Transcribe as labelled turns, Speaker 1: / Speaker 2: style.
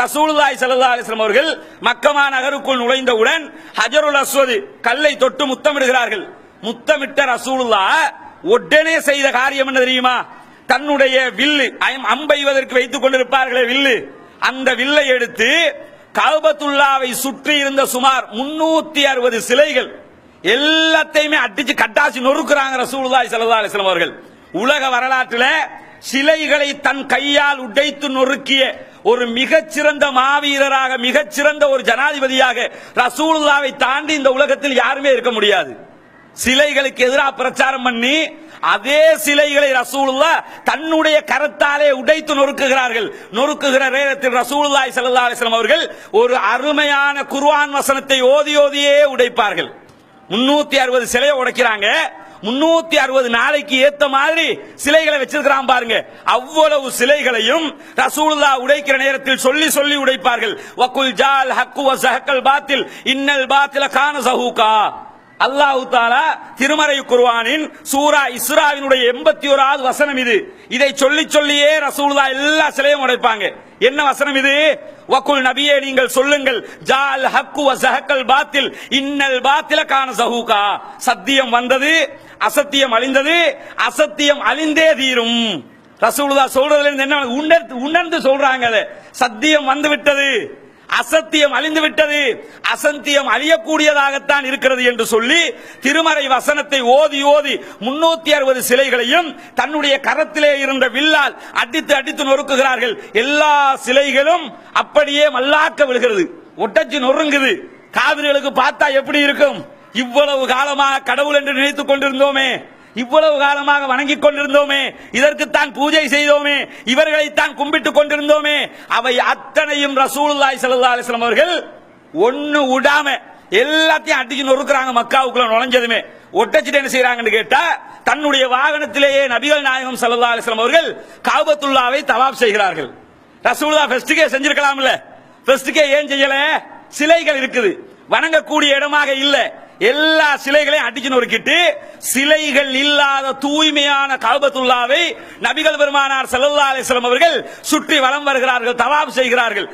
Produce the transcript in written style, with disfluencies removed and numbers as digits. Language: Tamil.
Speaker 1: ரசூலுல்லாஹி ஸல்லல்லாஹு அலைஹி வஸல்லம் அவர்கள் மக்கமா நகருக்குள் நுழைந்தவுடன் ஹஜருல் அஸ்வத் கல்லை தொட்டு முத்தமிடுகிறார்கள். முத்தமிட்ட ரசூலுல்லாஹ் உடனே செய்த காரியம் என்ன தெரியுமா? தன்னுடைய வில்லு, அம்பெய்வதற்கு வைத்துக் கொண்டிருப்பார்களே வில்லு, அந்த வில்லை எடுத்து கஅபத்துல்லாவை சுற்றி இருந்த சுமார் 360 சிலைகள் எல்லாத்தையுமே அடிச்சு கட்டாசி நொறுக்குறாங்க ரசூலுல்லாஹி ஸல்லல்லாஹு அலைஹி வஸல்லம் அவர்கள். உலக வரலாற்றில் சிலைகளை தன் கையால் உடைத்து நொறுக்கிய ஒரு மிகச்சிறந்த மாவீரராக, மிகச்சிறந்த ஒரு ஜனாதிபதியாக ரசூலுல்லாவை தாண்டி இந்த உலகத்தில் யாருமே இருக்க முடியாது. சிலைகளுக்கு எதிராக பிரச்சாரம் பண்ணி அதே சிலைகளை ரசூலுல்லாஹ் தன்னுடைய கரத்தாலே உடைத்து நொறுக்குகிறார்கள். நொறுக்குகிற நேரத்தில் ரசூலுல்லாஹி ஸல்லல்லாஹு அலைஹி வஸல்லம் அவர்கள் ஒரு அருமையான குர்ஆன் வசனத்தை ஓதி ஓதியே உடைப்பார்கள். 360 சிலையை உடைக்கிறாங்க. 360 நாளைக்கு ஏத்த மாதிரி சிலைகளை வச்சிருக்கிறான் பாருங்க. அவ்வளவு சிலைகளையும் ரசூலுல்லாஹ் உடைக்கிற நேரத்தில் சொல்லி சொல்லி உடைப்பார்கள். வகுல் ஜால் ஹக்கு வ ஸஹகல் பாத்தில் இன்னல் பாத்தில கான ஸஹூகா. அல்லாஹ் தஆலா திருமறை குர்ஆனின் சூரா இஸ்ராவினுடைய 81வது வசனம் இது. இதை சொல்லி சொல்லியே ரசூலுல்லாஹ் எல்லா சிலையும் உடைப்பாங்க. என்ன வசனம் இது? வகுல் நபியே நீங்கள் சொல்லுங்கள், ஜால் ஹக்கு வ ஸஹகல் பாத்தில் இன்னல் பாத்தில கான ஸஹூகா. சத்தியம் வந்தது, அசத்தியம் அழிந்தது, அசத்தியம் அழிந்தே தீரும். ரசூலுல்லாஹ் சொல்றதுல இருந்து என்ன உணர்ந்து சொல்றாங்க? சத்தியம் வந்து விட்டது, அசத்தியம் அழிந்து விட்டது, அசத்தியம் அழியக்கூடியதாகத்தான் இருக்கிறது என்று சொல்லி திருமறை வசனத்தை ஓதி ஓதி 360 சிலைகளையும் தன்னுடைய கரத்திலே இருந்த வில்லால் அடித்து அடித்து நொறுக்குகிறார்கள். எல்லா சிலைகளும் அப்படியே மல்லாக்க விழுகிறது, ஒட்டச்சு நொறுங்குது. காவிரிகளுக்கு பார்த்தா எப்படி இருக்கும்? இவ்வளவு காலமாக கடவுள் என்று நினைத்துக் கொண்டிருந்தோமே, இவ்வளவு காலமாக வணங்கிக் கொண்டிருந்தோமே, இதற்குத்தான் பூஜை செய்தோமே, இவர்களைத்தான் கும்பிட்டுக் கொண்டிருந்தோமே, அவை அத்தனையும் ரசூலுல்லாஹி ஸல்லல்லாஹு அலைஹி வஸல்லம் அவர்கள் ஒன்னு விடாம எல்லாத்தையும் அடிச்சு நொறுக்குறாங்க. மக்காவுக்குள்ள நுழைஞ்சதுமே ஒட்டச்சிட்டு என்ன செய்யறாங்கன்னு கேட்டா, தன்னுடைய வாகனத்திலேயே நபிகள் நாயகம் ஸல்லல்லாஹு அலைஹி வஸல்லம் அவர்கள் கஅபத்துல்லாவை தவாப் செய்கிறார்கள். ரசூலுல்லாஹ் ஃபர்ஸ்ட்கே செஞ்சிருக்கலாம்ல, ஃபர்ஸ்ட்கே ஏன் செய்யல? சிலைகள் இருக்குது, வணங்கக்கூடிய இடமாக இல்ல. எல்லா சிலைகளையும் அடிச்சு நொறுக்கிட்டு சிலைகள் இல்லாத தூய்மையான கஅபத்துல்லாவை நபிகள் பெருமானார் ஸல்லல்லாஹு அலைஹி வஸல்லம் அவர்கள் சுற்றி வலம் வருகிறார்கள், தவாப் செய்கிறார்கள்.